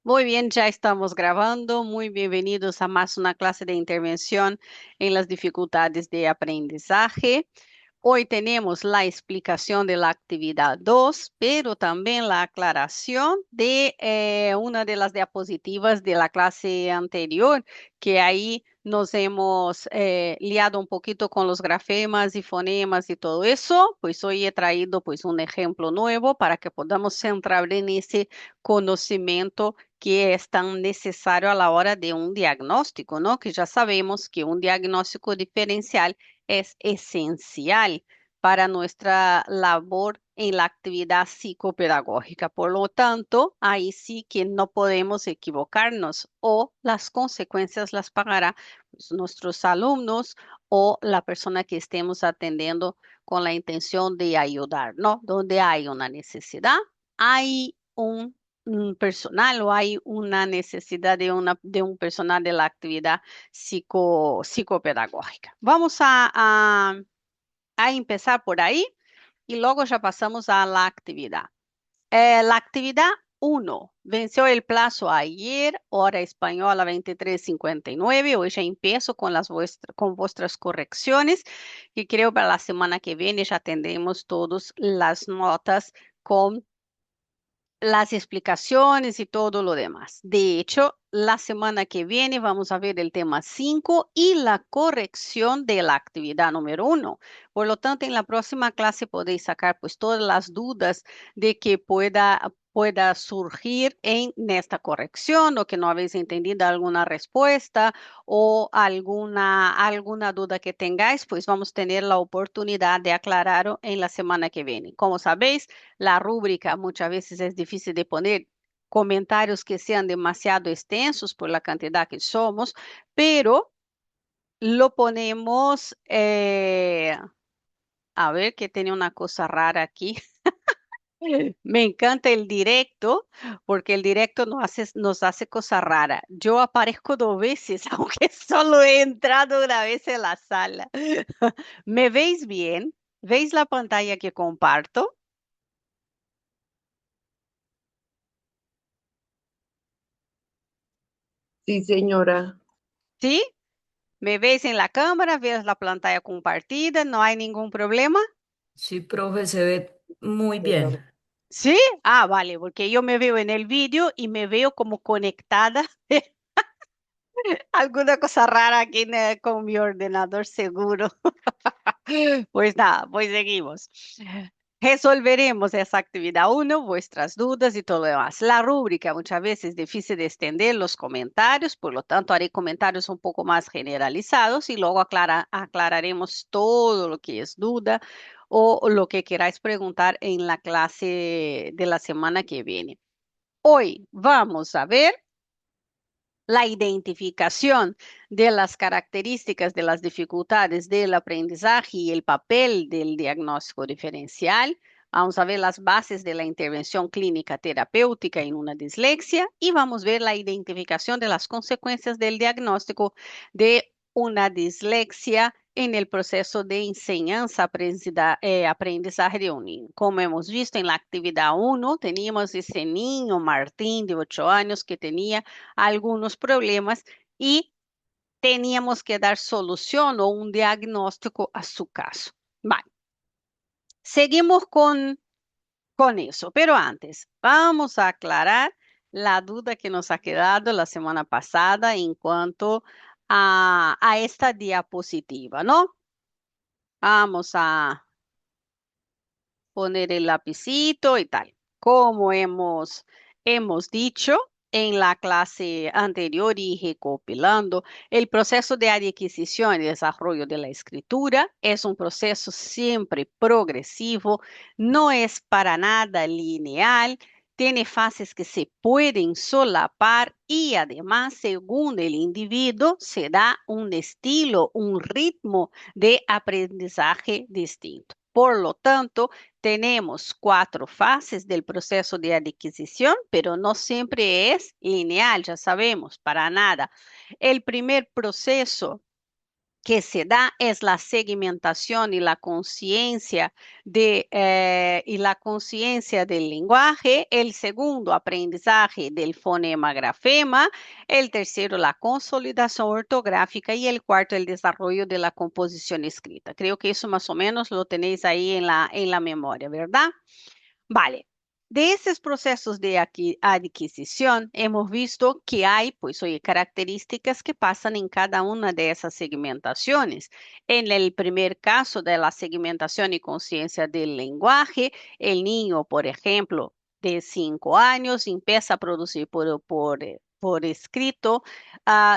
Muy bien, ya estamos grabando. Muy bienvenidos a más una clase de intervención en las dificultades de aprendizaje. Hoy tenemos la explicación de la actividad 2, pero también la aclaración de una de las diapositivas de la clase anterior, que ahí nos hemos liado un poquito con los grafemas y fonemas y todo eso. Pues hoy he traído pues un ejemplo nuevo para que podamos centrar en ese conocimiento que es tan necesario a la hora de un diagnóstico, ¿no? Que ya sabemos que un diagnóstico diferencial es esencial para nuestra labor en la actividad psicopedagógica. Por lo tanto, ahí sí que no podemos equivocarnos o las consecuencias las pagará pues, nuestros alumnos o la persona que estemos atendiendo con la intención de ayudar, ¿no? Donde hay una necesidad, hay un personal o hay una necesidad de un personal de la actividad psicopedagógica. Vamos a empezar por ahí y luego ya pasamos a la actividad. La actividad 1 venció el plazo ayer, hora española 23:59. Hoy ya empiezo con con vuestras correcciones y creo para la semana que viene ya tendremos todas las notas con las explicaciones y todo lo demás. De hecho, la semana que viene vamos a ver el tema 5 y la corrección de la actividad número 1. Por lo tanto, en la próxima clase podéis sacar pues todas las dudas de que pueda surgir en esta corrección o que no habéis entendido alguna respuesta o alguna duda que tengáis, pues vamos a tener la oportunidad de aclararlo en la semana que viene. Como sabéis, la rúbrica muchas veces es difícil de poner comentarios que sean demasiado extensos por la cantidad que somos, pero lo ponemos, a ver que tiene una cosa rara aquí. Me encanta el directo porque el directo nos hace cosa rara. Yo aparezco 2 veces, aunque solo he entrado una vez en la sala. ¿Me veis bien? ¿Veis la pantalla que comparto? Sí, señora. ¿Sí? ¿Me ves en la cámara? ¿Ves la pantalla compartida? ¿No hay ningún problema? Sí, profe, se ve muy bien. Señora. ¿Sí? Ah, vale, porque yo me veo en el vídeo y me veo como conectada. Alguna cosa rara aquí con mi ordenador seguro. Pues nada, pues seguimos. Resolveremos esa actividad 1, vuestras dudas y todo lo demás. La rúbrica muchas veces es difícil de extender los comentarios, por lo tanto haré comentarios un poco más generalizados y luego aclararemos todo lo que es duda o lo que queráis preguntar en la clase de la semana que viene. Hoy vamos a ver la identificación de las características de las dificultades del aprendizaje y el papel del diagnóstico diferencial. Vamos a ver las bases de la intervención clínica terapéutica en una dislexia y vamos a ver la identificación de las consecuencias del diagnóstico de una dislexia en el proceso de enseñanza, aprendizaje de un niño. Como hemos visto en la actividad 1, teníamos ese niño Martín de 8 años que tenía algunos problemas y teníamos que dar solución o un diagnóstico a su caso. Vale, seguimos con eso, pero antes vamos a aclarar la duda que nos ha quedado la semana pasada en cuanto a esta diapositiva, ¿no? Vamos a poner el lapicito y tal. Como hemos dicho en la clase anterior y recopilando, el proceso de adquisición y desarrollo de la escritura es un proceso siempre progresivo, no es para nada lineal. Tiene fases que se pueden solapar y además, según el individuo, se da un estilo, un ritmo de aprendizaje distinto. Por lo tanto, tenemos 4 fases del proceso de adquisición, pero no siempre es lineal, ya sabemos, para nada. El primer proceso que se da es la segmentación y la conciencia del lenguaje. El segundo, aprendizaje del fonema grafema. El tercero, la consolidación ortográfica. Y el cuarto, el desarrollo de la composición escrita. Creo que eso más o menos lo tenéis ahí en la memoria, ¿verdad? Vale. De esos procesos de adquisición, hemos visto que hay, pues, oye, características que pasan en cada una de esas segmentaciones. En el primer caso de la segmentación y conciencia del lenguaje, el niño, por ejemplo, de 5 años, empieza a producir por escrito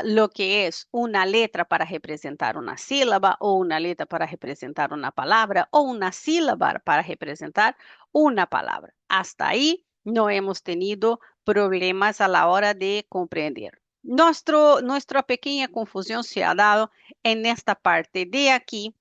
lo que es una letra para representar una sílaba o una letra para representar una palabra o una sílaba para representar una palabra. Hasta ahí no hemos tenido problemas a la hora de comprender. Nuestra pequeña confusión se ha dado en esta parte de aquí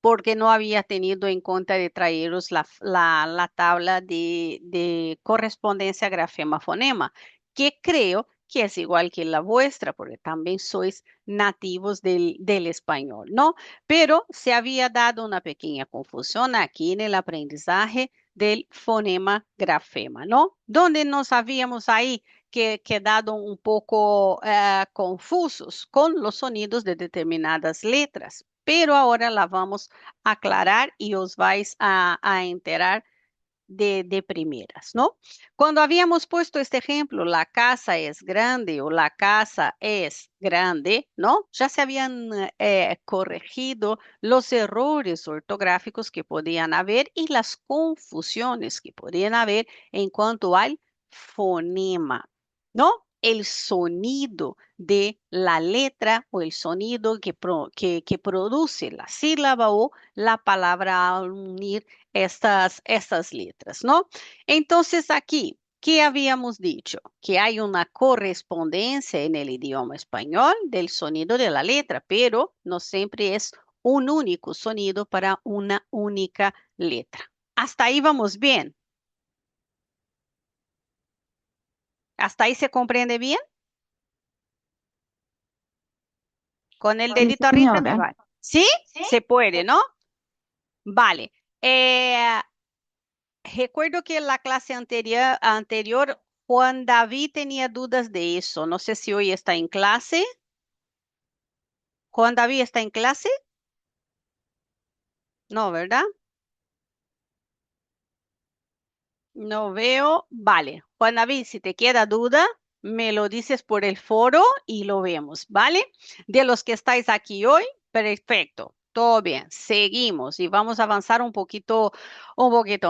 porque no había tenido en cuenta de traeros la tabla de correspondencia grafema-fonema, que creo que es igual que la vuestra, porque también sois nativos del español, ¿no? Pero se había dado una pequeña confusión aquí en el aprendizaje del fonema-grafema, ¿no? Donde nos habíamos ahí quedado un poco confusos con los sonidos de determinadas letras, pero ahora la vamos a aclarar y os vais a enterar de primeras, ¿no? Cuando habíamos puesto este ejemplo, la casa es grande o la casa es grande, ¿no? Ya se habían corregido los errores ortográficos que podían haber y las confusiones que podían haber en cuanto al fonema, ¿no? El sonido de la letra o el sonido que produce la sílaba o la palabra al unir estas letras, ¿no? Entonces aquí, ¿qué habíamos dicho? Que hay una correspondencia en el idioma español del sonido de la letra, pero no siempre es un único sonido para una única letra. Hasta ahí vamos bien. ¿Hasta ahí se comprende bien? Con el Sí, dedito arriba me señora. vale. ¿Sí? Se puede, ¿no? Vale. Recuerdo que en la clase anterior, Juan David tenía dudas de eso. No sé si hoy está en clase. Juan David está en clase. No, ¿verdad? No veo. Vale. Juan David, si te queda duda, me lo dices por el foro y lo vemos, ¿vale? De los que estáis aquí hoy, perfecto. Todo bien. Seguimos y vamos a avanzar un poquito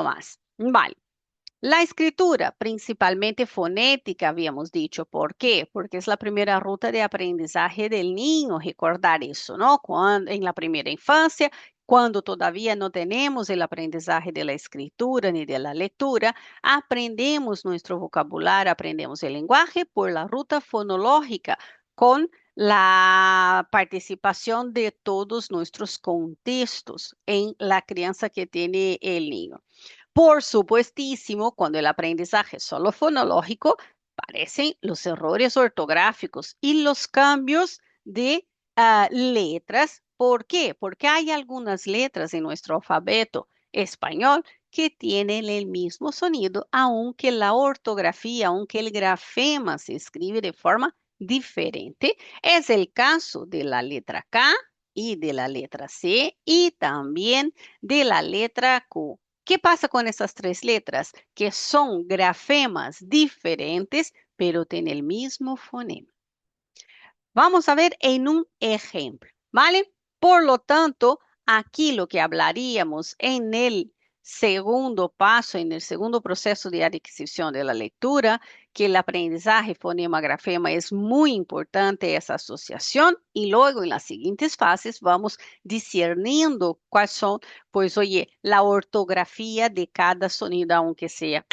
más. Vale. La escritura, principalmente fonética, habíamos dicho. ¿Por qué? Porque es la primera ruta de aprendizaje del niño, recordar eso, ¿no? Cuando, en la primera infancia, cuando todavía no tenemos el aprendizaje de la escritura ni de la lectura, aprendemos nuestro vocabulario, aprendemos el lenguaje por la ruta fonológica, con la participación de todos nuestros contextos en la crianza que tiene el niño. Por supuestísimo, cuando el aprendizaje es solo fonológico, aparecen los errores ortográficos y los cambios de letras. ¿Por qué? Porque hay algunas letras en nuestro alfabeto español que tienen el mismo sonido, aunque la ortografía, aunque el grafema se escribe de forma diferente. Es el caso de la letra K y de la letra C y también de la letra Q. ¿Qué pasa con esas tres letras? Que son grafemas diferentes, pero tienen el mismo fonema. Vamos a ver en un ejemplo, ¿vale? Por lo tanto, aquí lo que hablaríamos en el segundo paso, en el segundo proceso de adquisición de la lectura, que el aprendizaje fonema-grafema es muy importante esa asociación y luego en las siguientes fases vamos discerniendo cuáles son, pues oye, la ortografía de cada sonido, aunque sea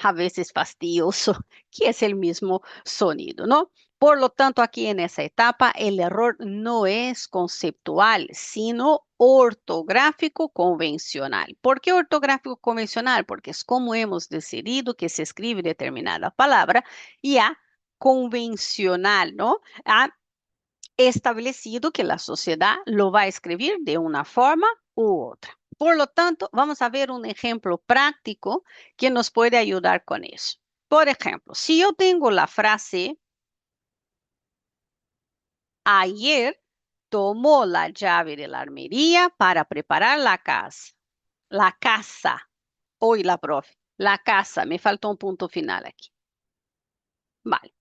a veces fastidioso, que es el mismo sonido, ¿no? Por lo tanto, aquí en esa etapa, el error no es conceptual, sino ortográfico convencional. ¿Por qué ortográfico convencional? Porque es como hemos decidido que se escribe determinada palabra y a convencional, ¿no? A establecido que la sociedad lo va a escribir de una forma u otra. Por lo tanto, vamos a ver un ejemplo práctico que nos puede ayudar con eso. Por ejemplo, si yo tengo la frase, ayer tomó la llave de la armería para preparar la casa. La casa. Hoy la profe. La casa. Me faltó un punto final aquí. Vale.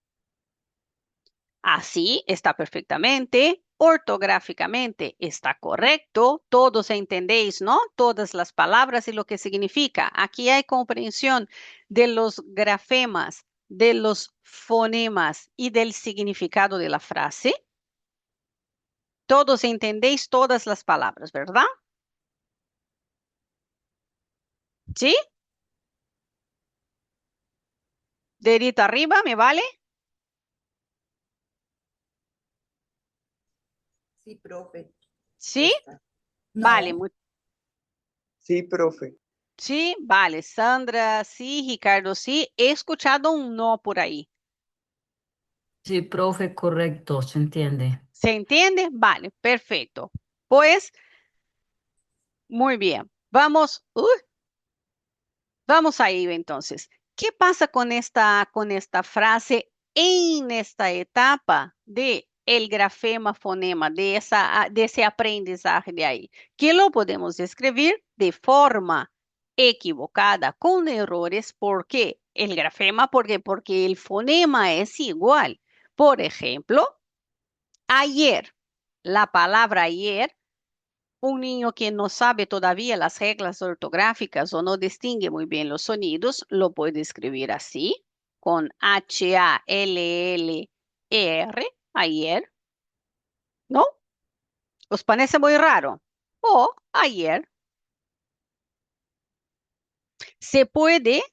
Así está perfectamente, ortográficamente está correcto, todos entendéis, ¿no? Todas las palabras y lo que significa. Aquí hay comprensión de los grafemas, de los fonemas y del significado de la frase. Todos entendéis todas las palabras, ¿verdad? ¿Sí? Dedito arriba, ¿me vale? Sí, profe. ¿Sí? Está. Vale, No. Sí, profe. sí, vale. Sandra, sí, Ricardo, sí. He escuchado un no por ahí. Sí, profe, correcto, se entiende. ¿Se entiende? Vale, perfecto. Pues, muy bien. Vamos a ir entonces. ¿Qué pasa con esta frase en esta etapa de el grafema fonema, de ese aprendizaje de ahí? Que lo podemos escribir de forma equivocada, con errores. ¿Por qué? El grafema, porque el fonema es igual. Por ejemplo, ayer, la palabra ayer, un niño que no sabe todavía las reglas ortográficas o no distingue muy bien los sonidos, lo puede escribir así, con H-A-L-L-E-R, ayer, ¿no? ¿Os parece muy raro? O ayer se puede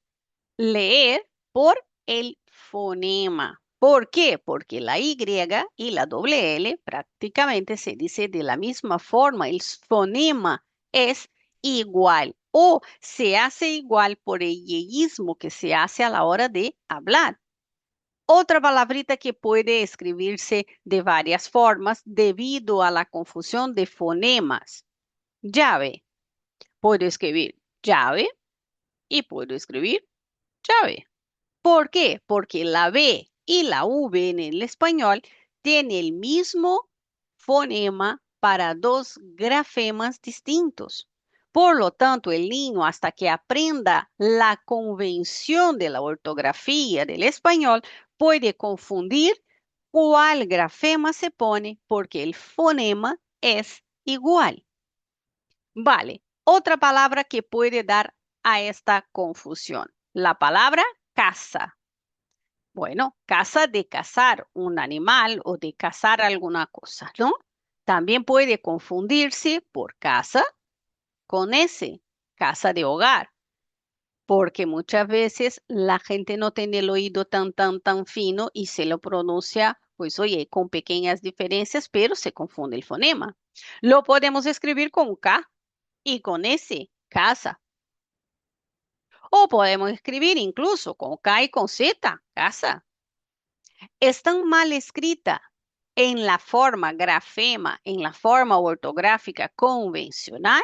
leer por el fonema. ¿Por qué? Porque la Y y la doble L prácticamente se dice de la misma forma. El fonema es igual o se hace igual por el yeyismo que se hace a la hora de hablar. Otra palabrita que puede escribirse de varias formas debido a la confusión de fonemas. Llave. Puedo escribir llave y puedo escribir llave. ¿Por qué? Porque la B y la V en el español tienen el mismo fonema para dos grafemas distintos. Por lo tanto, el niño, hasta que aprenda la convención de la ortografía del español, puede confundir cuál grafema se pone porque el fonema es igual. Vale, otra palabra que puede dar a esta confusión, la palabra casa. Bueno, casa de cazar un animal o de cazar alguna cosa, ¿no? También puede confundirse por casa con ese, casa de hogar, porque muchas veces la gente no tiene el oído tan fino y se lo pronuncia, pues oye, con pequeñas diferencias, pero se confunde el fonema. Lo podemos escribir con K y con S, casa. O podemos escribir incluso con K y con Z, casa. Es tan mal escrita en la forma grafema, en la forma ortográfica convencional,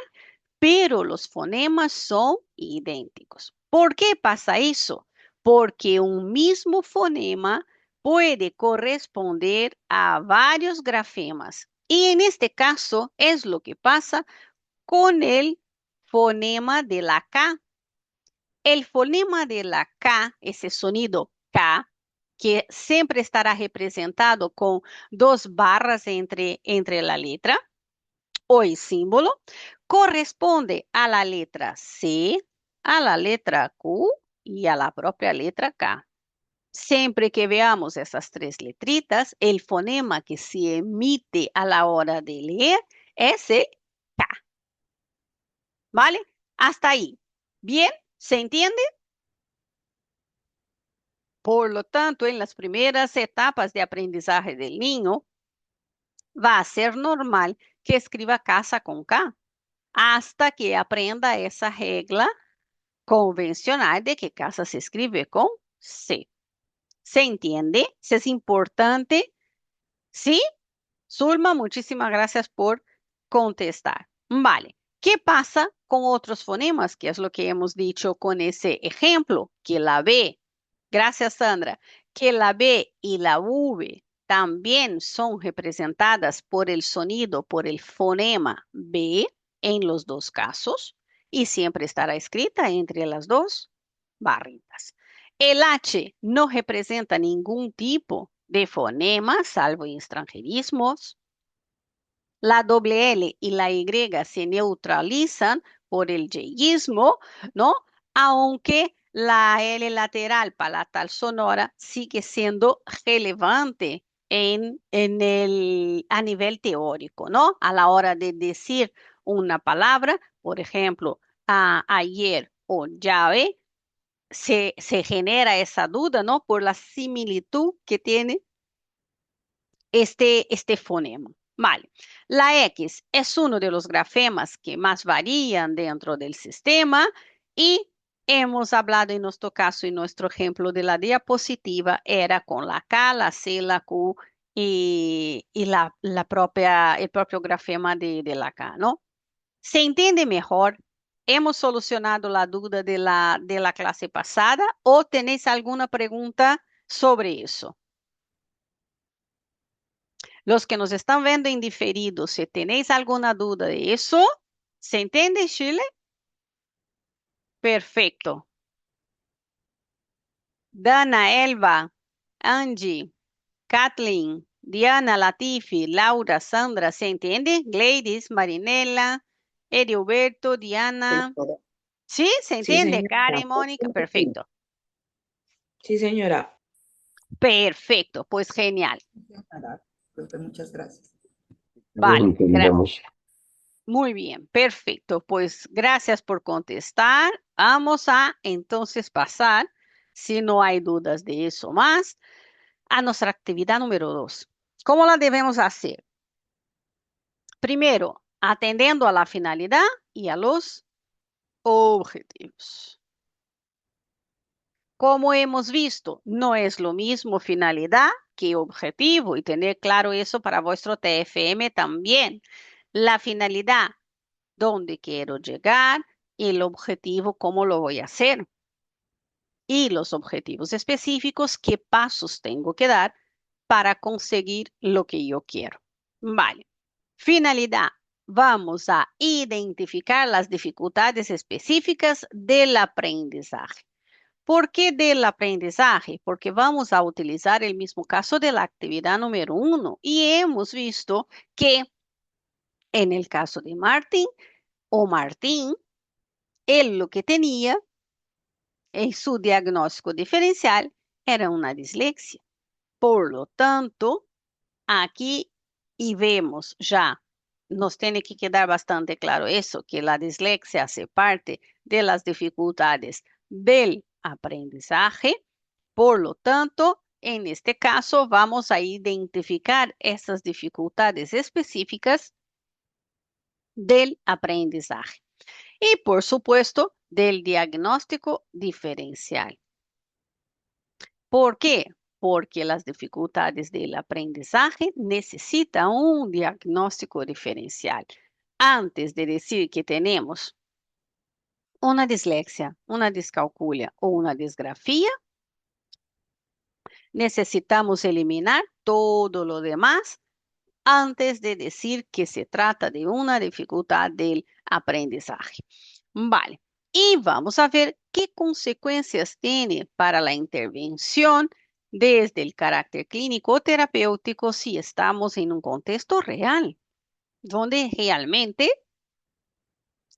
pero los fonemas son idénticos. ¿Por qué pasa eso? Porque un mismo fonema puede corresponder a varios grafemas. Y en este caso es lo que pasa con el fonema de la K. El fonema de la K, ese sonido K, que siempre estará representado con dos barras entre la letra o el símbolo, corresponde a la letra C, a la letra Q y a la propia letra K. Siempre que veamos esas tres letritas, el fonema que se emite a la hora de leer es el K. ¿Vale? Hasta ahí. ¿Bien? ¿Se entiende? Por lo tanto, en las primeras etapas de aprendizaje del niño, va a ser normal que escriba casa con K, hasta que aprenda esa regla convencional de que casa se escribe con C. ¿Se entiende? ¿Es importante? ¿Sí? Zulma, muchísimas gracias por contestar. Vale. ¿Qué pasa con otros fonemas? Que es lo que hemos dicho con ese ejemplo, que la B, gracias Sandra, que la B y la V también son representadas por el sonido, por el fonema B en los dos casos y siempre estará escrita entre las dos barritas. El H no representa ningún tipo de fonema, salvo extranjerismos. La doble L y la Y se neutralizan por el yismo, ¿no? Aunque la L lateral palatal sonora sigue siendo relevante a nivel teórico, ¿no? A la hora de decir una palabra, por ejemplo, ayer o llave, se genera esa duda, ¿no? Por la similitud que tiene este fonema. Vale. La X es uno de los grafemas que más varían dentro del sistema y hemos hablado en nuestro caso, en nuestro ejemplo de la diapositiva, era con la K, la C, la Q y el propio grafema de la K, ¿no? ¿Se entiende mejor? ¿Hemos solucionado la duda de la clase pasada o tenéis alguna pregunta sobre eso? Los que nos están viendo en diferido, si tenéis alguna duda de eso, ¿se entiende, Chile? Perfecto. Dana, Elba, Angie, Kathleen, Diana, Latifi, Laura, Sandra, ¿se entiende? Gladys, Marinela, Edilberto, Diana. Señora. ¿Sí? ¿Se Sí, entiende? señora. Karen, Mónica, perfecto. Sí, señora. Perfecto, pues genial. Señora, profe, muchas gracias. Vale, muy bien, perfecto. Pues gracias por contestar. Vamos a entonces pasar, si no hay dudas de eso más, a nuestra actividad número 2. ¿Cómo la debemos hacer? Primero, atendiendo a la finalidad y a los objetivos. Como hemos visto, no es lo mismo finalidad que objetivo y tener claro eso para vuestro TFM también. La finalidad, dónde quiero llegar, y el objetivo, cómo lo voy a hacer. Y los objetivos específicos, qué pasos tengo que dar para conseguir lo que yo quiero. Vale. Finalidad. Vamos a identificar las dificultades específicas del aprendizaje. ¿Por qué del aprendizaje? Porque vamos a utilizar el mismo caso de la actividad número 1 y hemos visto que en el caso de Martín o Martín, él lo que tenía en su diagnóstico diferencial era una dislexia. Por lo tanto, aquí y vemos ya, nos tiene que quedar bastante claro eso, que la dislexia hace parte de las dificultades del aprendizaje. Por lo tanto, en este caso vamos a identificar esas dificultades específicas del aprendizaje y, por supuesto, del diagnóstico diferencial. ¿Por qué? Porque las dificultades del aprendizaje necesitan un diagnóstico diferencial. Antes de decir que tenemos una dislexia, una discalculia o una disgrafía, necesitamos eliminar todo lo demás antes de decir que se trata de una dificultad del aprendizaje. Vale, y vamos a ver qué consecuencias tiene para la intervención desde el carácter clínico o terapéutico si estamos en un contexto real, donde realmente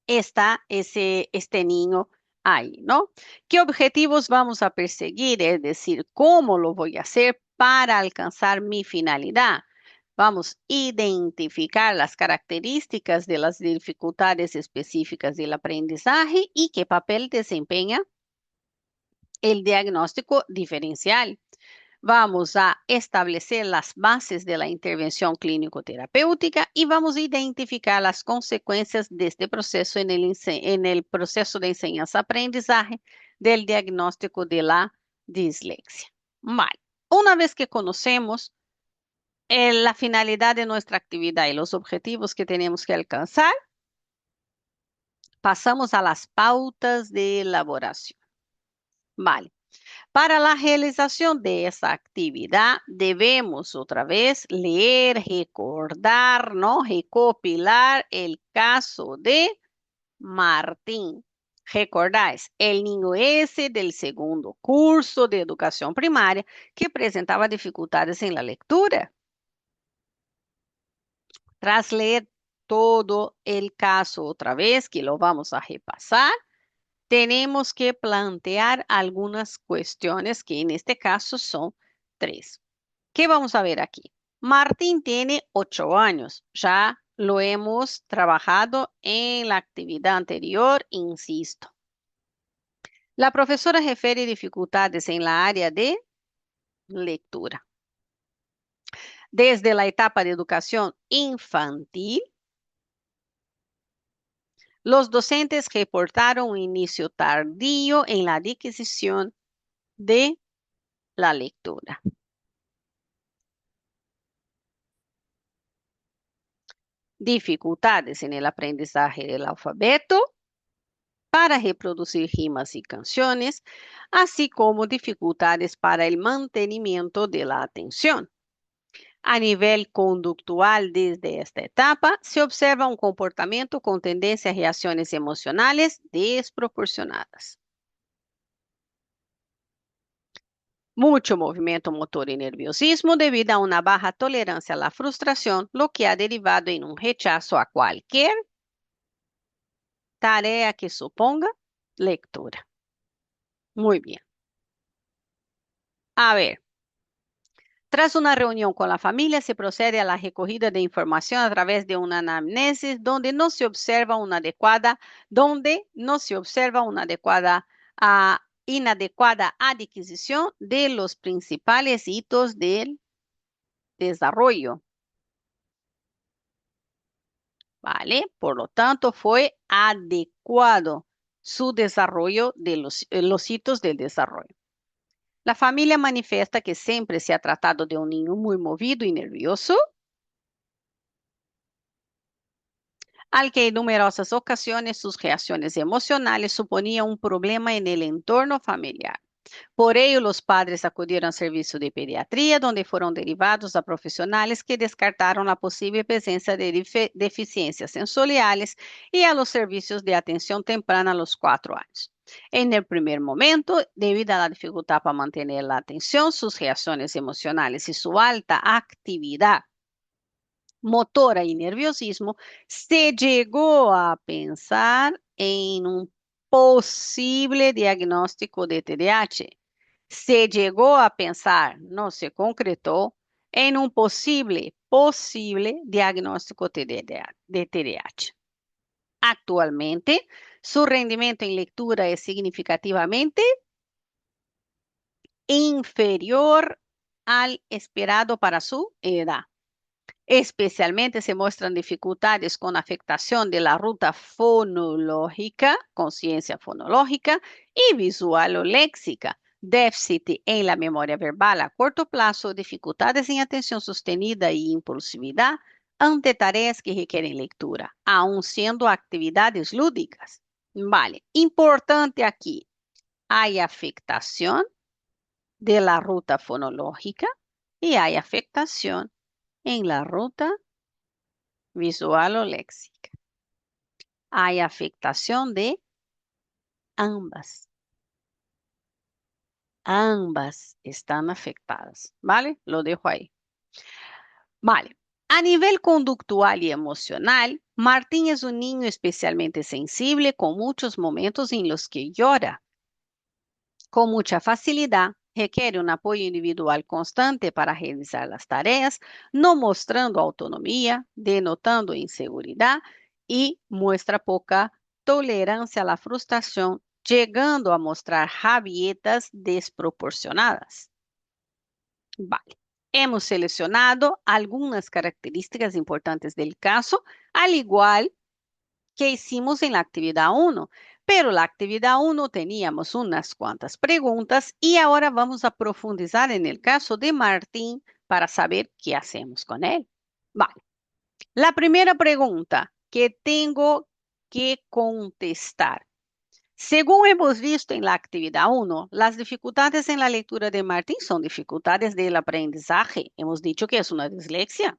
está este niño ahí, ¿no? ¿Qué objetivos vamos a perseguir? Es decir, ¿cómo lo voy a hacer para alcanzar mi finalidad? Vamos a identificar las características de las dificultades específicas del aprendizaje y qué papel desempeña el diagnóstico diferencial. Vamos a establecer las bases de la intervención clínico-terapéutica y vamos a identificar las consecuencias de este proceso en el proceso de enseñanza-aprendizaje del diagnóstico de la dislexia. Vale. Una vez que conocemos la finalidad de nuestra actividad y los objetivos que tenemos que alcanzar, pasamos a las pautas de elaboración. Vale. Para la realización de esa actividad, debemos otra vez leer, recordar, ¿no? Recopilar el caso de Martín. Recordáis, el niño ese del segundo curso de educación primaria que presentaba dificultades en la lectura. Tras leer todo el caso otra vez, que lo vamos a repasar, tenemos que plantear algunas cuestiones que en este caso son 3. ¿Qué vamos a ver aquí? Martín tiene 8 años. Ya lo hemos trabajado en la actividad anterior, insisto. La profesora refiere dificultades en la área de lectura. Desde la etapa de educación infantil, los docentes reportaron un inicio tardío en la adquisición de la lectura. Dificultades en el aprendizaje del alfabeto para reproducir rimas y canciones, así como dificultades para el mantenimiento de la atención. A nivel conductual, desde esta etapa, se observa un comportamiento con tendencia a reacciones emocionales desproporcionadas. Mucho movimiento motor y nerviosismo debido a una baja tolerancia a la frustración, lo que ha derivado en un rechazo a cualquier tarea que suponga lectura. Muy bien. A ver, tras una reunión con la familia, se procede a la recogida de información a través de una anamnesis donde no se observa una inadecuada adquisición de los principales hitos del desarrollo. ¿Vale? Por lo tanto, fue adecuado su desarrollo de los hitos del desarrollo. La familia manifiesta que siempre se ha tratado de un niño muy movido y nervioso, al que en numerosas ocasiones sus reacciones emocionales suponían un problema en el entorno familiar. Por ello, los padres acudieron al servicio de pediatría, donde fueron derivados a profesionales que descartaron la posible presencia de deficiencias sensoriales y a los servicios de atención temprana a los 4 años. En el primer momento, debido a la dificultad para mantener la atención, sus reacciones emocionales y su alta actividad motora y nerviosismo, se llegó a pensar en un posible diagnóstico de TDAH. Se llegó a pensar, no se concretó, en un posible diagnóstico de TDAH. Actualmente, su rendimiento en lectura es significativamente inferior al esperado para su edad. Especialmente se muestran dificultades con afectación de la ruta fonológica, conciencia fonológica y visual o léxica, déficit en la memoria verbal a corto plazo, dificultades en atención sostenida y impulsividad ante tareas que requieren lectura, aun siendo actividades lúdicas. Vale, importante aquí, hay afectación de la ruta fonológica y hay afectación en la ruta visual o léxica. Hay afectación de ambas. Ambas están afectadas, ¿vale? Lo dejo ahí. Vale. A nivel conductual y emocional, Martín es un niño especialmente sensible con muchos momentos en los que llora. Con mucha facilidad, requiere un apoyo individual constante para realizar las tareas, no mostrando autonomía, denotando inseguridad y muestra poca tolerancia a la frustración, llegando a mostrar rabietas desproporcionadas. Vale. Hemos seleccionado algunas características importantes del caso, al igual que hicimos en la actividad 1. Pero la actividad 1 teníamos unas cuantas preguntas y ahora vamos a profundizar en el caso de Martín para saber qué hacemos con él. Vale. La primera pregunta que tengo que contestar. Según hemos visto en la actividad 1, las dificultades en la lectura de Martín son dificultades del aprendizaje. Hemos dicho que es una dislexia.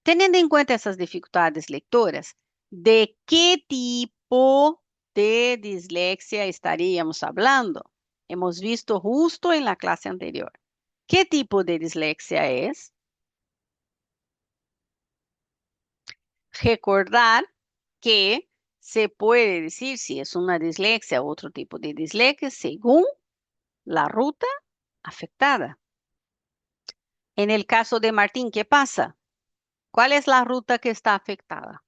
Teniendo en cuenta esas dificultades lectoras, ¿de qué tipo de dislexia estaríamos hablando? Hemos visto justo en la clase anterior. ¿Qué tipo de dislexia es? Recordar que se puede decir si es una dislexia u otro tipo de dislexia según la ruta afectada. En el caso de Martín, ¿qué pasa? ¿Cuál es la ruta que está afectada?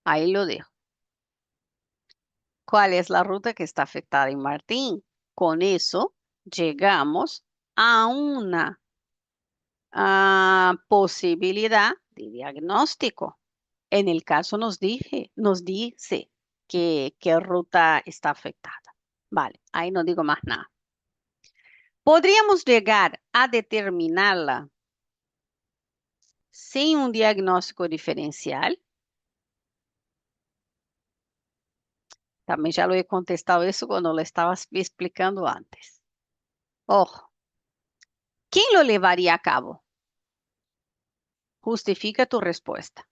Ahí lo dejo. ¿Cuál es la ruta que está afectada en Martín? Con eso llegamos a una posibilidad de diagnóstico. En el caso nos dice qué ruta está afectada. Vale, ahí no digo más nada. ¿Podríamos llegar a determinarla sin un diagnóstico diferencial? También ya lo he contestado eso cuando lo estabas explicando antes. Ojo, ¿quién lo llevaría a cabo? Justifica tu respuesta.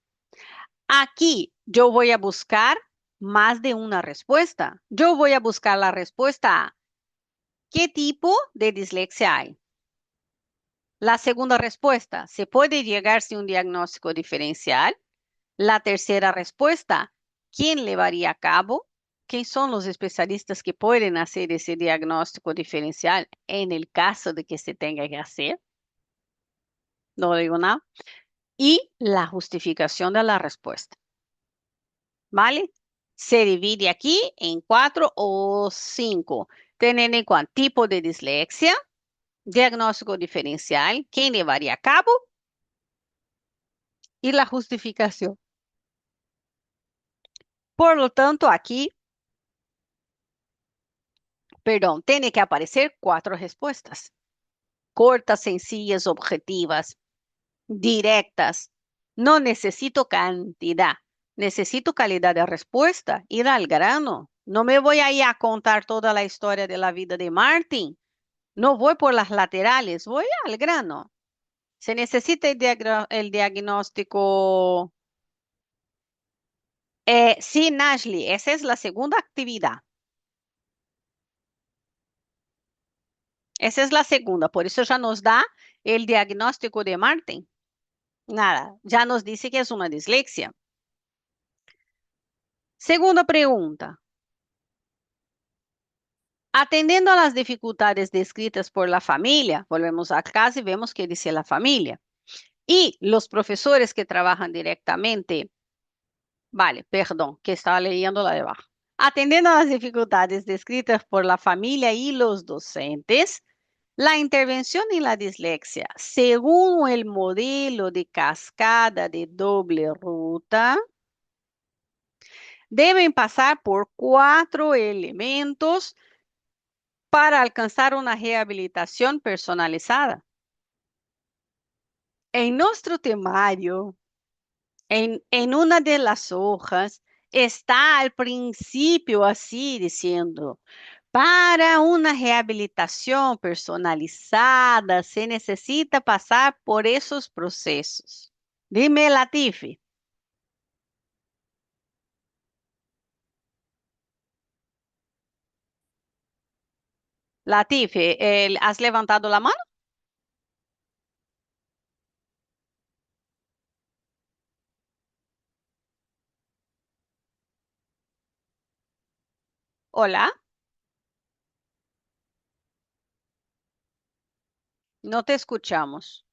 Aquí yo voy a buscar más de una respuesta. Yo voy a buscar la respuesta a ¿qué tipo de dislexia hay? La segunda respuesta, ¿se puede llegar sin un diagnóstico diferencial? La tercera respuesta, ¿quién llevaría a cabo? ¿Quién son los especialistas que pueden hacer ese diagnóstico diferencial en el caso de que se tenga que hacer? No digo nada. Y la justificación de la respuesta. ¿Vale? Se divide aquí en 4 o 5. Teniendo en cuenta tipo de dislexia, diagnóstico diferencial, quién llevaría a cabo y la justificación. Por lo tanto, aquí, perdón, tiene que aparecer 4 respuestas. Cortas, sencillas, objetivas, directas. No necesito cantidad, necesito calidad de respuesta, ir al grano. No me voy a ir a contar toda la historia de la vida de Martin. No voy por las laterales, voy al grano. Se necesita el diagnóstico. Sí, Nashley, esa es la segunda actividad. Esa es la segunda, por eso ya nos da el diagnóstico de Martin. Nada, ya nos dice que es una dislexia. Segunda pregunta. Atendiendo a las dificultades descritas por la familia, volvemos a casa y vemos que dice la familia. Y los profesores que trabajan directamente, vale, perdón, que estaba leyendo la de abajo. Atendiendo a las dificultades descritas por la familia y los docentes, la intervención en la dislexia, según el modelo de cascada de doble ruta, deben pasar por 4 elementos para alcanzar una rehabilitación personalizada. En nuestro temario, en una de las hojas, está al principio así diciendo, para una rehabilitación personalizada se necesita pasar por esos procesos. Dime, Latifi. Latifi, ¿has levantado la mano? Hola, no te escuchamos.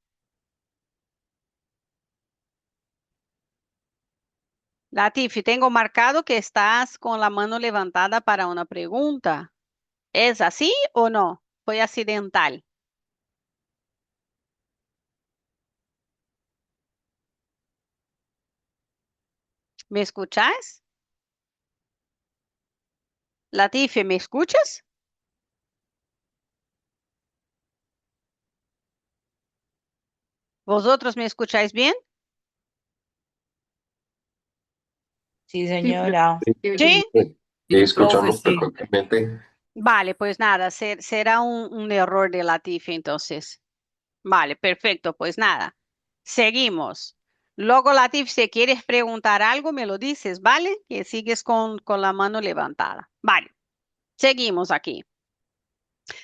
Latifi, tengo marcado que estás con la mano levantada para una pregunta. ¿Es así o no? Fue accidental. ¿Me escuchas? Latifi, ¿me escuchas? ¿Vosotros me escucháis bien? Sí, Sí, señora. ¿Sí? Sí, sí, profe, escuchamos sí. perfectamente. Vale, pues nada, será un error de Latifi entonces. Vale, perfecto, pues nada. Seguimos. Luego, Latif, si quieres preguntar algo, me lo dices, ¿vale? Que sigues con la mano levantada. Vale, seguimos aquí.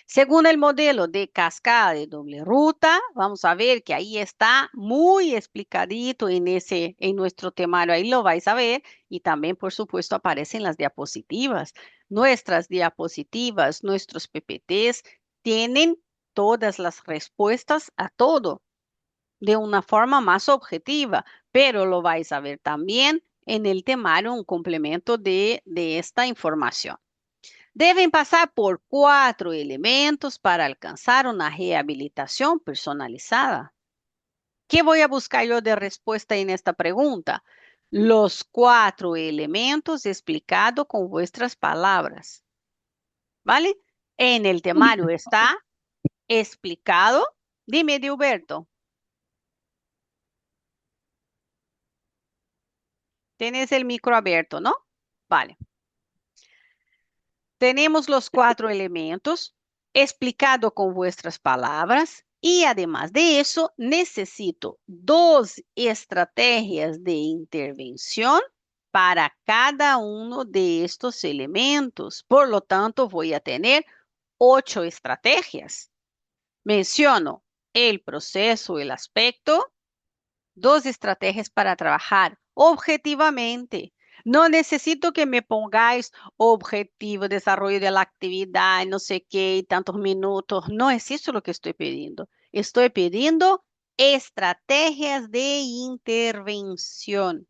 Según el modelo de cascada de doble ruta, vamos a ver que ahí está muy explicadito en nuestro temario, ahí lo vais a ver y también, por supuesto, aparecen las diapositivas. Nuestras diapositivas, nuestros PPTs tienen todas las respuestas a todo de una forma más objetiva, pero lo vais a ver también en el temario, un complemento de esta información. Deben pasar por 4 elementos para alcanzar una rehabilitación personalizada. ¿Qué voy a buscar yo de respuesta en esta pregunta? Los 4 elementos explicados con vuestras palabras. ¿Vale? En el temario está explicado. Dime, Dilberto, tienes el micro abierto, ¿no? Vale. Tenemos los 4 elementos explicado con vuestras palabras y además de eso necesito 2 estrategias de intervención para cada uno de estos elementos. Por lo tanto, voy a tener 8 estrategias. Menciono el proceso, el aspecto, 2 estrategias para trabajar objetivamente. No necesito que me pongáis objetivo, desarrollo de la actividad, no sé qué, tantos minutos. No es eso lo que estoy pidiendo. Estoy pidiendo estrategias de intervención.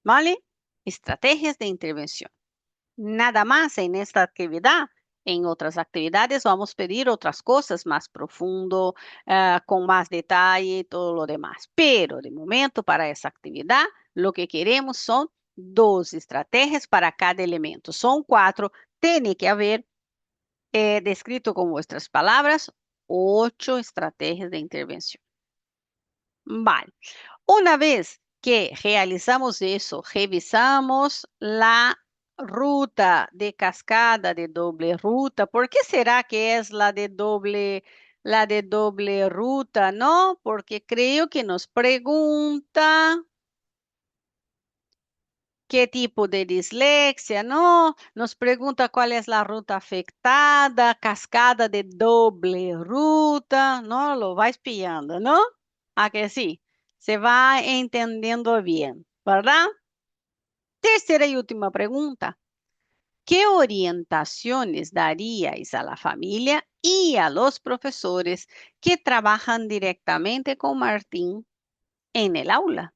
¿Vale? Estrategias de intervención. Nada más en esta actividad. En otras actividades vamos a pedir otras cosas más profundo, con más detalle y todo lo demás. Pero de momento para esa actividad lo que queremos son 2 estrategias para cada elemento. Son 4. Tiene que haber descrito con vuestras palabras 8 estrategias de intervención. Vale. Una vez que realizamos eso, revisamos la ruta de cascada de doble ruta. ¿Por qué será que es la de doble ruta? No, porque creo que nos pregunta qué tipo de dislexia, ¿no? Nos pregunta cuál es la ruta afectada, cascada de doble ruta, ¿no? Lo vais pillando, ¿no? ¿A que sí? Se va entendiendo bien, ¿verdad? Tercera y última pregunta. ¿Qué orientaciones daríais a la familia y a los profesores que trabajan directamente con Martín en el aula?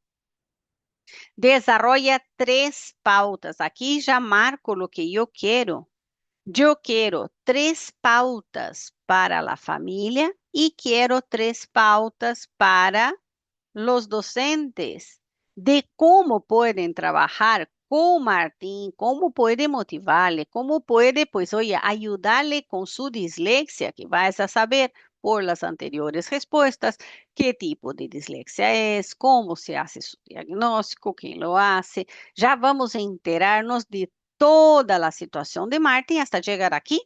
Desarrolla 3 pautas. Aquí ya marco lo que yo quiero. Yo quiero 3 pautas para la familia y quiero 3 pautas para los docentes de cómo pueden trabajar con Martín, cómo puede motivarle, cómo puede, pues, oye, ayudarle con su dislexia, que vas a saber por las anteriores respuestas qué tipo de dislexia es, cómo se hace su diagnóstico, quién lo hace. Ya vamos a enterarnos de toda la situación de Martín hasta llegar aquí.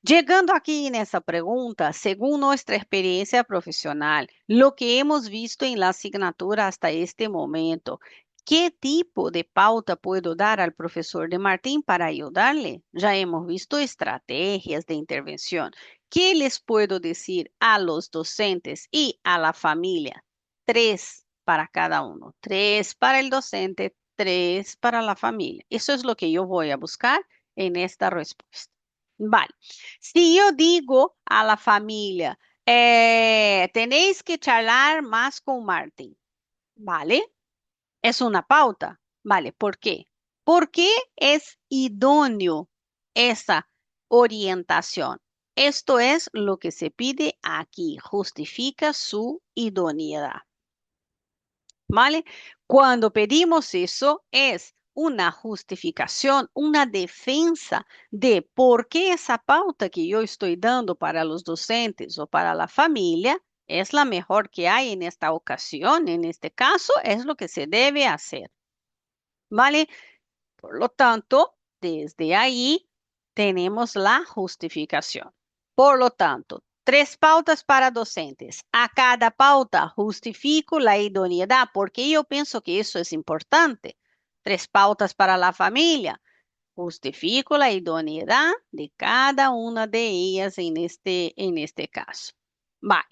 Llegando aquí en esa pregunta, según nuestra experiencia profesional, lo que hemos visto en la asignatura hasta este momento, ¿qué tipo de pauta puedo dar al profesor de Martín para ayudarle? Ya hemos visto estrategias de intervención. ¿Qué les puedo decir a los docentes y a la familia? 3 para cada uno, 3 para el docente, 3 para la familia. Eso es lo que yo voy a buscar en esta respuesta. Vale. Si yo digo a la familia, tenéis que charlar más con Martín, ¿vale? Es una pauta, ¿vale? ¿Por qué? Porque es idóneo esa orientación. Esto es lo que se pide aquí, justifica su idoneidad. ¿Vale? Cuando pedimos eso es una justificación, una defensa de por qué esa pauta que yo estoy dando para los docentes o para la familia es la mejor que hay en esta ocasión, en este caso, es lo que se debe hacer. ¿Vale? Por lo tanto, desde ahí tenemos la justificación. Por lo tanto, 3 pautas para docentes. A cada pauta justifico la idoneidad, porque yo pienso que eso es importante. 3 pautas para la familia. Justifico la idoneidad de cada una de ellas en este caso. Vale.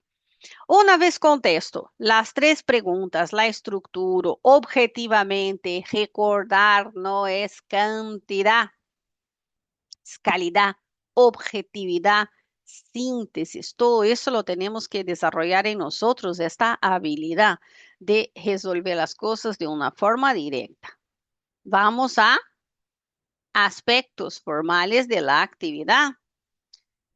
Una vez contesto las 3 preguntas, la estructuro objetivamente, recordar no es cantidad, es calidad, objetividad, síntesis, todo eso lo tenemos que desarrollar en nosotros, esta habilidad de resolver las cosas de una forma directa. Vamos a aspectos formales de la actividad.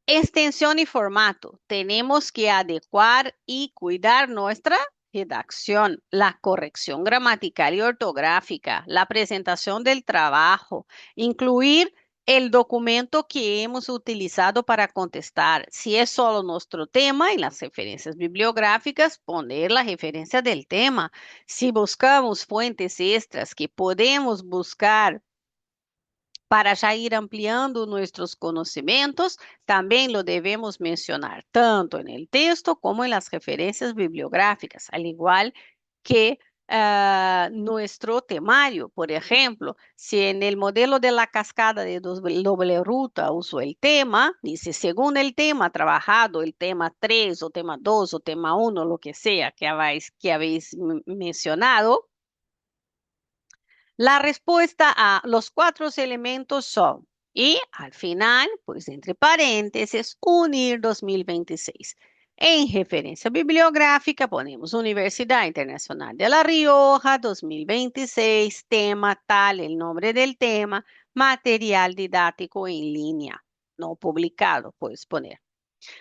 Extensión y formato. Tenemos que adecuar y cuidar nuestra redacción, la corrección gramatical y ortográfica, la presentación del trabajo, incluir el documento que hemos utilizado para contestar. Si es solo nuestro tema, en las referencias bibliográficas, poner la referencia del tema. Si buscamos fuentes extras que podemos buscar para ya ir ampliando nuestros conocimientos, también lo debemos mencionar tanto en el texto como en las referencias bibliográficas, al igual que nuestro temario. Por ejemplo, si en el modelo de la cascada de doble ruta uso el tema, dice según el tema trabajado, el tema 3 o tema 2 o tema 1, lo que sea que habéis mencionado, la respuesta a los 4 elementos son, y al final, pues entre paréntesis, unir 2026. En referencia bibliográfica ponemos Universidad Internacional de La Rioja 2026, tema tal, el nombre del tema, material didáctico en línea, no publicado, puedes poner.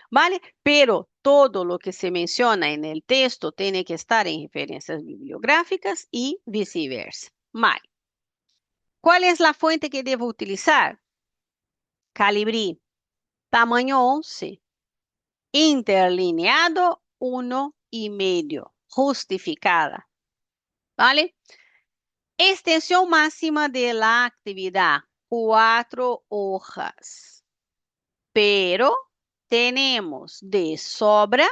¿Vale? Pero todo lo que se menciona en el texto tiene que estar en referencias bibliográficas y viceversa. Vale. ¿Cuál es la fuente que debo utilizar? Calibri, tamaño 11, interlineado 1,5, justificada. ¿Vale? Extensión máxima de la actividad, 4 hojas. Pero tenemos de sobra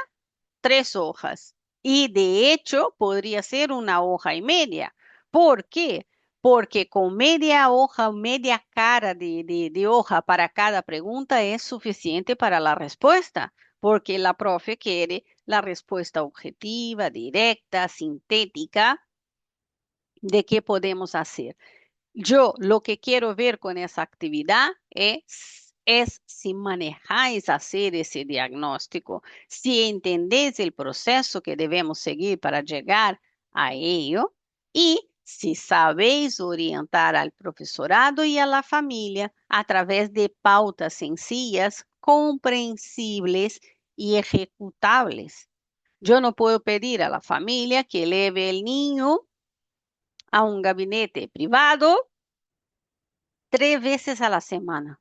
3 hojas. Y de hecho, podría ser 1,5 hojas. ¿Por qué? Porque con media hoja, media cara de hoja para cada pregunta es suficiente para la respuesta, porque la profe quiere la respuesta objetiva, directa, sintética de qué podemos hacer. Yo lo que quiero ver con esa actividad es si manejáis hacer ese diagnóstico, si entendéis el proceso que debemos seguir para llegar a ello y si sabéis orientar al profesorado y a la familia a través de pautas sencillas, comprensibles y ejecutables. Yo no puedo pedir a la familia que lleve el niño a un gabinete privado 3 veces a la semana.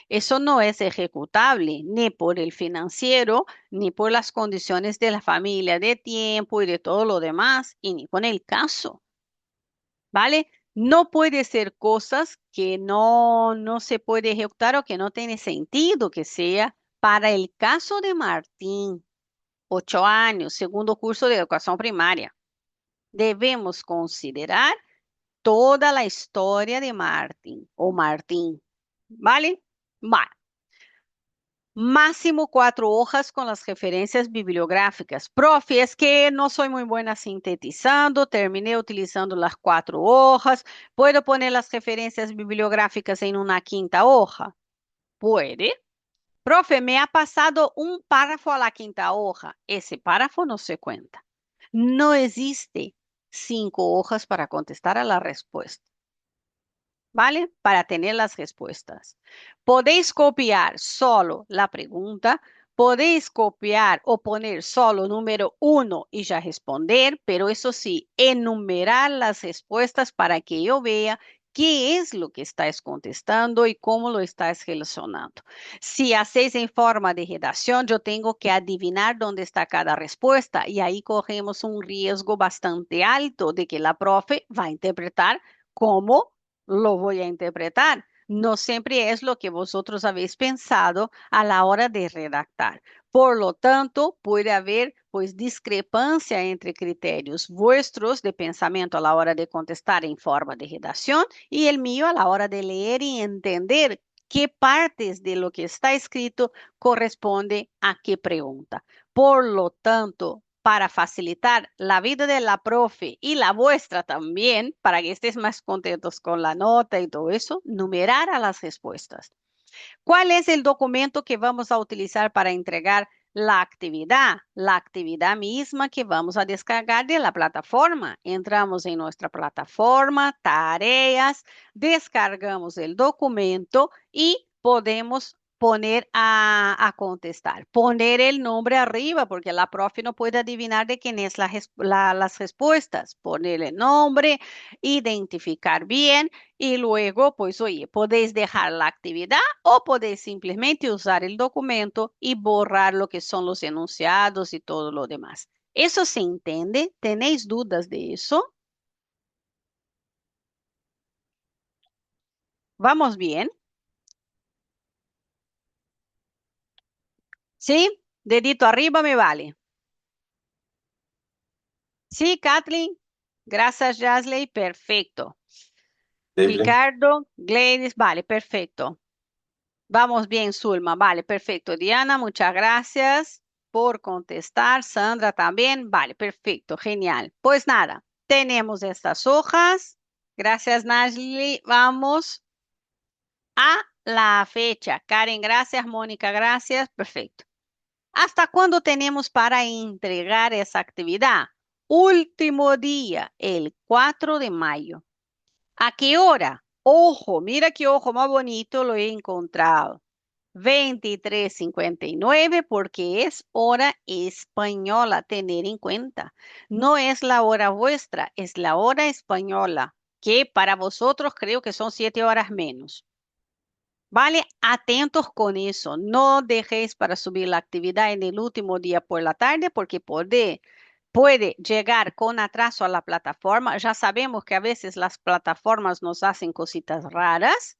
Eso no es ejecutable ni por el financiero, ni por las condiciones de la familia, de tiempo y de todo lo demás, y ni con el caso, ¿vale? No puede ser cosas que no se puede ejecutar o que no tiene sentido que sea para el caso de Martín, 8 años, segundo curso de educación primaria. Debemos considerar toda la historia de Martín o Martín, ¿vale? Vale. Máximo 4 hojas con las referencias bibliográficas. Profe, es que no soy muy buena sintetizando, terminé utilizando las 4 hojas. ¿Puedo poner las referencias bibliográficas en una quinta hoja? Puede. Profe, me ha pasado un párrafo a la quinta hoja. Ese párrafo no se cuenta. No existe 5 hojas para contestar a la respuesta. ¿Vale? Para tener las respuestas. Podéis copiar solo la pregunta, podéis copiar o poner solo número 1 y ya responder, pero eso sí, enumerar las respuestas para que yo vea qué es lo que estás contestando y cómo lo estás relacionando. Si haces en forma de redacción, yo tengo que adivinar dónde está cada respuesta y ahí corremos un riesgo bastante alto de que la profe va a interpretar cómo lo voy a interpretar. No siempre es lo que vosotros habéis pensado a la hora de redactar. Por lo tanto, puede haber pues discrepancia entre criterios vuestros de pensamiento a la hora de contestar en forma de redacción y el mío a la hora de leer y entender qué partes de lo que está escrito corresponde a qué pregunta. Por lo tanto, para facilitar la vida de la profe y la vuestra también, para que estés más contentos con la nota y todo eso, numerar a las respuestas. ¿Cuál es el documento que vamos a utilizar para entregar la actividad? La actividad misma que vamos a descargar de la plataforma. Entramos en nuestra plataforma, tareas, descargamos el documento y podemos poner a contestar. Poner el nombre arriba, porque la profe no puede adivinar de quién es las respuestas. Poner el nombre, identificar bien y luego, pues, oye, podéis dejar la actividad o podéis simplemente usar el documento y borrar lo que son los enunciados y todo lo demás. ¿Eso se entiende? ¿Tenéis dudas de eso? ¿Vamos bien? ¿Sí? Dedito arriba me vale. Sí, Kathleen. Gracias, Jasley. Perfecto. Ricardo, Gladys, vale, perfecto. Vamos bien, Zulma. Vale, perfecto. Diana, muchas gracias por contestar. Sandra también. Vale, perfecto. Genial. Pues nada, tenemos estas hojas. Gracias, Nasli. Vamos a la fecha. Karen, gracias. Mónica, gracias. Perfecto. ¿Hasta cuándo tenemos para entregar esa actividad? Último día, el 4 de mayo. ¿A qué hora? Ojo, mira qué ojo más bonito lo he encontrado. 23:59 porque es hora española, tener en cuenta. No es la hora vuestra, es la hora española, que para vosotros creo que son 7 horas menos. ¿Vale? Atentos con eso. No dejéis para subir la actividad en el último día por la tarde porque puede llegar con atraso a la plataforma. Ya sabemos que a veces las plataformas nos hacen cositas raras.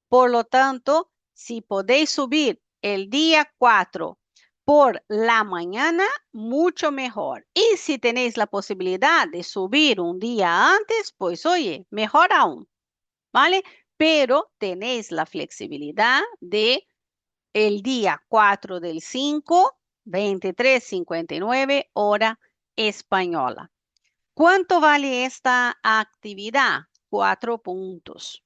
Por lo tanto, si podéis subir el día 4 por la mañana, mucho mejor. Y si tenéis la posibilidad de subir un día antes, pues oye, mejor aún, ¿vale? Pero tenéis la flexibilidad de el día 4 del 5, 23:59 hora española. ¿Cuánto vale esta actividad? 4 puntos.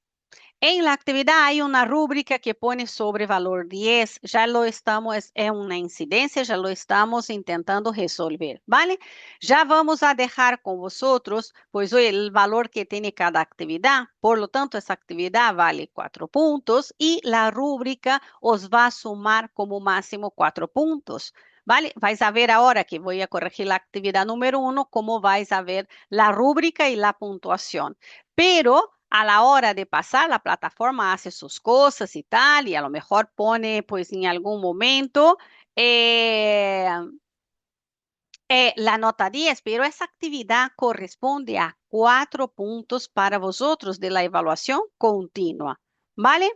En la actividad hay una rúbrica que pone sobre valor 10. Ya lo estamos, es una incidencia, ya lo estamos intentando resolver, ¿vale? Ya vamos a dejar con vosotros, pues hoy el valor que tiene cada actividad. Por lo tanto, esa actividad vale 4 puntos y la rúbrica os va a sumar como máximo 4 puntos. ¿Vale? Vais a ver ahora que voy a corregir la actividad número 1, cómo vais a ver la rúbrica y la puntuación. Pero a la hora de pasar, la plataforma hace sus cosas y tal, y a lo mejor pone, pues en algún momento, eh, la nota 10, pero esa actividad corresponde a 4 puntos para vosotros de la evaluación continua, ¿vale?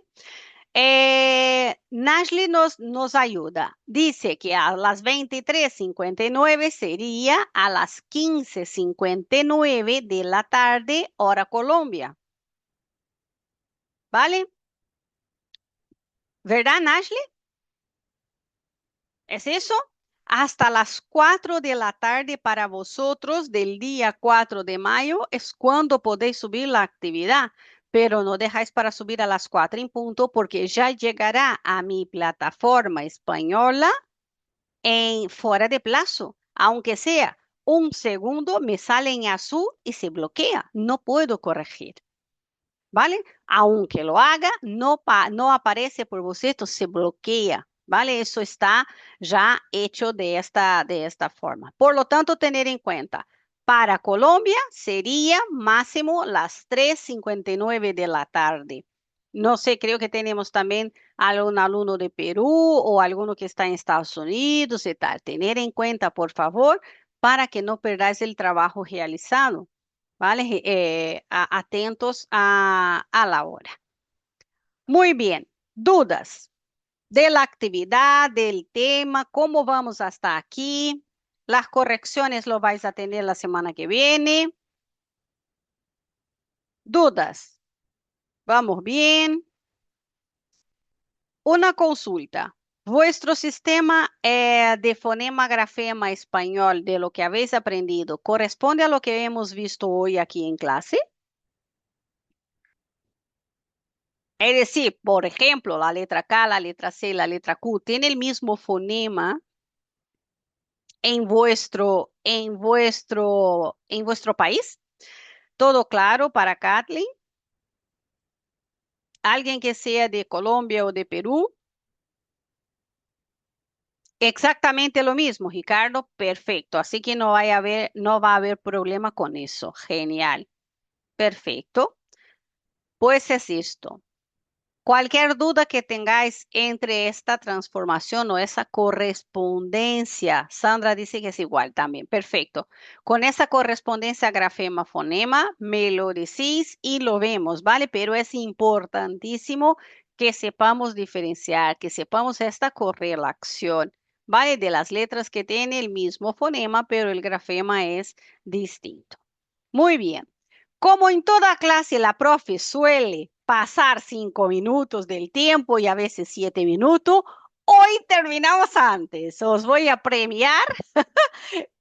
Nashley nos ayuda. Dice que a las 23:59 sería a las 15:59 de la tarde, hora Colombia. ¿Vale? ¿Verdad, Nashley? ¿Es eso? Hasta las 4 de la tarde para vosotros del día 4 de mayo es cuando podéis subir la actividad, pero no dejáis para subir a las 4 en punto porque ya llegará a mi plataforma española en fuera de plazo. Aunque sea un segundo, me sale en azul y se bloquea. No puedo corregir. ¿Vale? Aunque lo haga, no aparece por boceto, se bloquea, ¿vale? Eso está ya hecho de esta forma. Por lo tanto, tener en cuenta, Para Colombia sería máximo las 3:59 de la tarde. No sé, creo que tenemos también algún alumno de Perú o alguno que está en Estados Unidos y tal. Tener en cuenta, por favor, para que no perdáis el trabajo realizado, ¿vale? Atentos a la hora. Muy bien. ¿Dudas de la actividad, del tema? ¿Cómo vamos hasta aquí? Las correcciones lo vais a tener la semana que viene. ¿Dudas? ¿Vamos bien? Una consulta. ¿Vuestro sistema de fonema, grafema español de lo que habéis aprendido corresponde a lo que hemos visto hoy aquí en clase? Es decir, por ejemplo, la letra K, la letra C, la letra Q, ¿tiene el mismo fonema en vuestro país? ¿Todo claro para Kathleen? ¿Alguien que sea de Colombia o de Perú? Exactamente lo mismo, Ricardo. Perfecto. Así que no va a haber problema con eso. Genial. Perfecto. Pues es esto. Cualquier duda que tengáis entre esta transformación o esa correspondencia, Sandra dice que es igual también. Perfecto. Con esa correspondencia grafema-fonema, me lo decís y lo vemos, ¿vale? Pero es importantísimo que sepamos diferenciar, que sepamos esta correlación, ¿vale? De las letras que tiene el mismo fonema, pero el grafema es distinto. Muy bien. Como en toda clase la profe suele pasar 5 minutos del tiempo y a veces 7 minutos, hoy terminamos antes. Os voy a premiar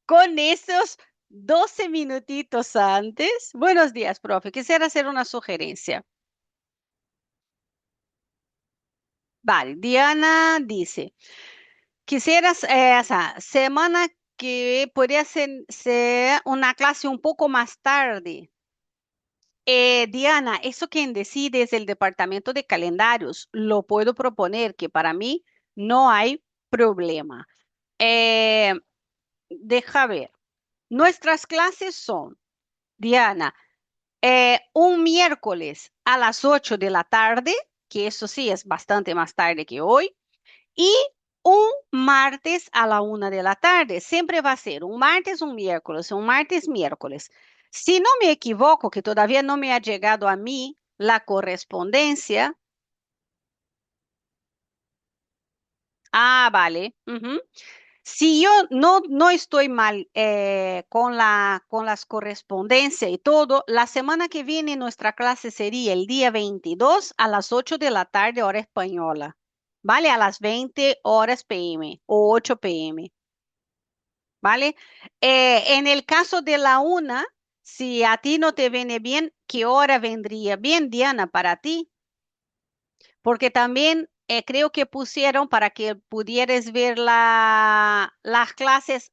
con esos 12 minutitos antes. Buenos días, profe. Quisiera hacer una sugerencia. Vale, Diana dice, quisieras, o sea, semana que podría ser una clase un poco más tarde. Diana, eso quien decide es el departamento de calendarios. Lo puedo proponer, que para mí no hay problema. Eh, Deja ver. Nuestras clases son, Diana, un miércoles a las 8 de la tarde, que eso sí es bastante más tarde que hoy, y un martes a la 1 de la tarde. Siempre va a ser un martes, un miércoles, un martes, miércoles. Si no me equivoco, que todavía no me ha llegado a mí la correspondencia. Ah, vale. Ujú. Si yo no estoy mal con las correspondencias y todo, la semana que viene nuestra clase sería el día 22 a las 8 de la tarde, hora española. ¿Vale? A las 20 horas PM o 8 PM. ¿Vale? En el caso de la 1, si a ti no te viene bien, ¿qué hora vendría bien, Diana, para ti? Porque también creo que pusieron para que pudieras ver las clases.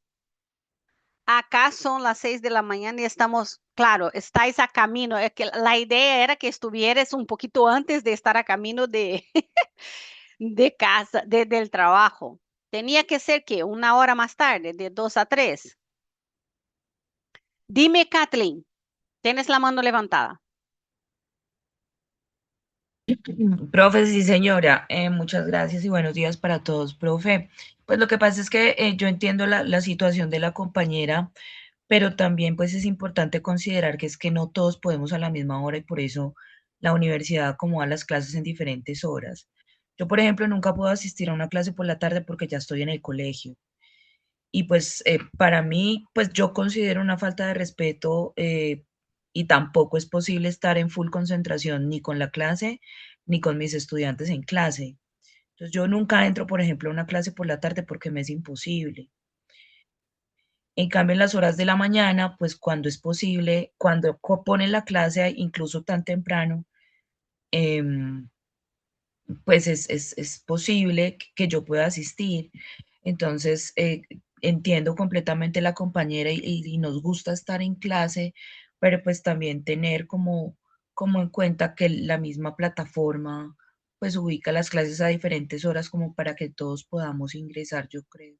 Acá son las 6 de la mañana y estamos, claro, estáis a camino. Es que la idea era que estuvieras un poquito antes de estar a camino de, de casa, del trabajo. Tenía que ser que 1 hora más tarde, de 2 a 3. Dime, Kathleen, tienes la mano levantada. Profe, sí, señora, muchas gracias y buenos días para todos, profe. Pues lo que pasa es que yo entiendo la situación de la compañera, pero también pues es importante considerar que es que no todos podemos a la misma hora y por eso la universidad acomoda las clases en diferentes horas. Yo, por ejemplo, nunca puedo asistir a una clase por la tarde porque ya estoy en el colegio. Y pues para mí, pues yo considero una falta de respeto y tampoco es posible estar en full concentración ni con la clase ni con mis estudiantes en clase. Entonces yo nunca entro, por ejemplo, a una clase por la tarde porque me es imposible. En cambio, en las horas de la mañana, pues cuando es posible, cuando ponen la clase incluso tan temprano, em, pues es posible que yo pueda asistir. Entonces, entiendo completamente la compañera y nos gusta estar en clase, pero pues también tener como en cuenta que la misma plataforma pues ubica las clases a diferentes horas como para que todos podamos ingresar, yo creo.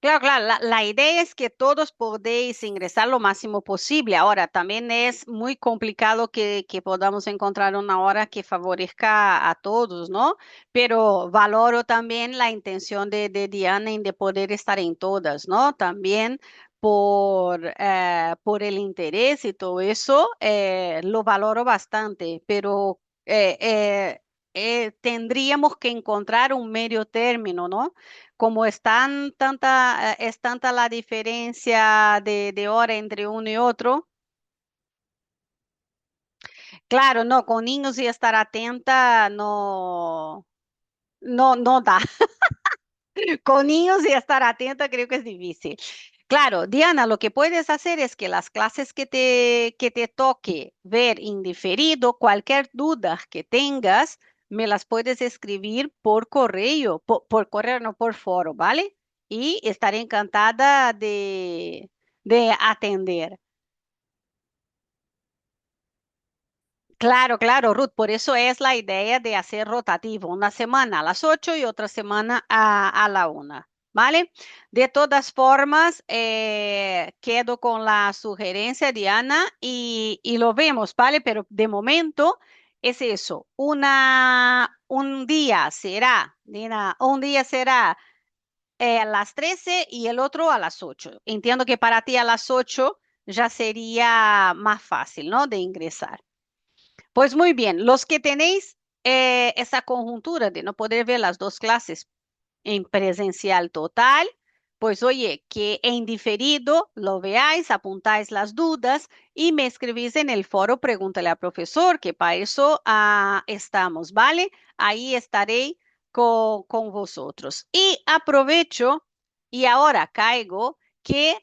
Claro, claro, la idea es que todos podéis ingresar lo máximo posible. Ahora, también es muy complicado que podamos encontrar una hora que favorezca a todos, ¿no? Pero valoro también la intención de Diana en de poder estar en todas, ¿no? También por el interés y todo eso, lo valoro bastante, pero tendríamos que encontrar un medio término, ¿no? Como es tanta la diferencia de hora entre uno y otro, claro, no, con niños y estar atenta no, no da. Con niños y estar atenta creo que es difícil. Claro, Diana, lo que puedes hacer es que las clases que te toque ver indiferido, cualquier duda que tengas, me las puedes escribir por correo, por correo, no por foro, ¿vale? Y estaré encantada de atender. Claro, claro, Ruth, por eso es la idea de hacer rotativo, una semana a las 8 y otra semana a la 1, ¿vale? De todas formas, quedo con la sugerencia, Diana, y lo vemos, ¿vale? Pero de momento es eso, un día será, Dina, un día será a las 13 y el otro a las 8. Entiendo que para ti a las 8 ya sería más fácil, ¿no? De ingresar. Pues muy bien, los que tenéis esa conjuntura de no poder ver las dos clases en presencial total, pues oye, que en diferido lo veáis, apuntáis las dudas y me escribís en el foro, pregúntale al profesor, que para eso estamos, ¿vale? Ahí estaré con vosotros. Y aprovecho y ahora caigo que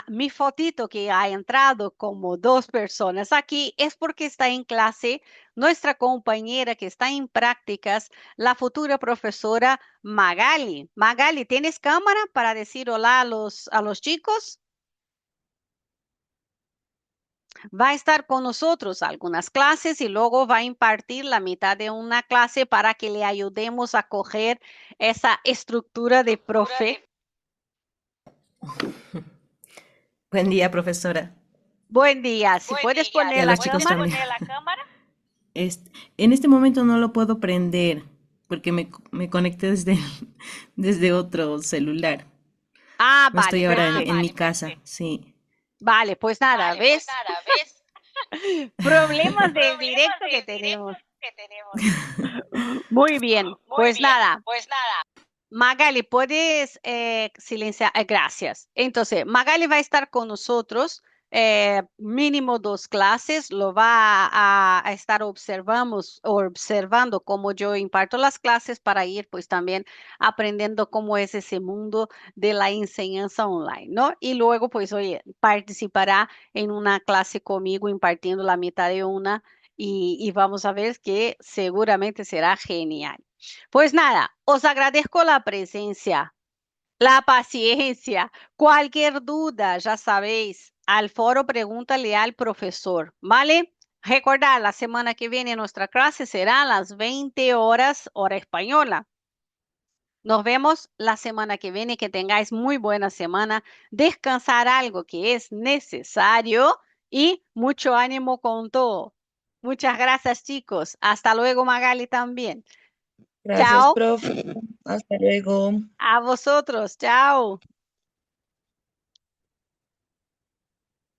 mi fotito que ha entrado como dos personas aquí es porque está en clase nuestra compañera que está en prácticas, la futura profesora Magali. Magali, ¿tienes cámara para decir hola a los chicos? Va a estar con nosotros algunas clases y luego va a impartir la mitad de una clase para que le ayudemos a coger esa estructura de profe. Buen día, profesora. Buen día, si puedes Y poner a la los chicos cámara. también. En este momento no lo puedo prender porque me conecté desde otro celular. No Vale, estoy ahora en mi perfecto. casa, sí. Vale, pues nada, ¿ves? Problemas del directo que tenemos. Muy bien, pues nada. Magali, puedes silenciar. Gracias. Entonces, Magali va a estar con nosotros mínimo 2 clases. Lo va a estar observando cómo yo imparto las clases para ir pues también aprendiendo cómo es ese mundo de la enseñanza online, ¿no? Y luego pues, oye, participará en una clase conmigo impartiendo la mitad de una y vamos a ver que seguramente será genial. Pues nada, os agradezco la presencia, la paciencia. Cualquier duda, ya sabéis, al foro pregúntale al profesor, ¿vale? Recordad, la semana que viene nuestra clase será a las 20 horas, hora española. Nos vemos la semana que viene. Que tengáis muy buena semana. Descansar algo que es necesario y mucho ánimo con todo. Muchas gracias, chicos. Hasta luego, Magali, también. Gracias, Chao. profe. Hasta luego. A vosotros, chao.